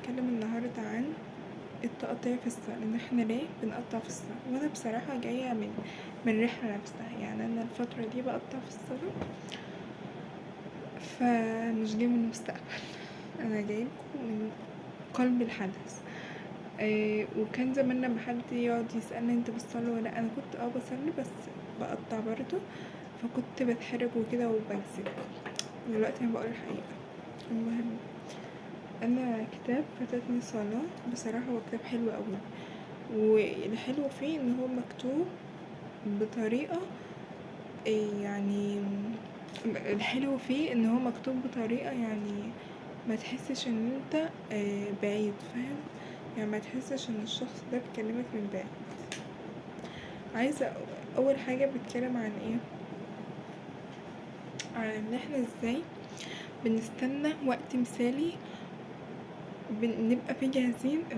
هنتكلم النهاردة عن التقطيع في الصلاة، ان احنا ليه بنقطع في الصلاة. وانا بصراحة جاية من رحلة نفسها، يعني انا الفترة دي بقطع في الصلاة، فمش جاي من المستقبل، انا جايلكوا من قلب الحدث. وكان زمان لما حد يقعد يسألني انت بتصلي ولا لأ، انا كنت بصلي بس بقطع برضه، فكنت بتحرج وكده وبكذب. دلوقتي انا بقول الحقيقة. المهم، انا كتاب فاتتني صلاة بصراحة هو كتاب حلو اوي، والحلو فيه ان هو مكتوب بطريقة يعني الحلو فيه ان هو مكتوب بطريقة يعني ما تحسش ان انت بعيد، فاهم؟ يعني ما تحسش ان الشخص ده بيكلمك من بعيد. عايزة اول حاجة بتكلم عن ايه؟ عن ان احنا ازاي بنستنى وقت مثالي نبقى فيه جاهزين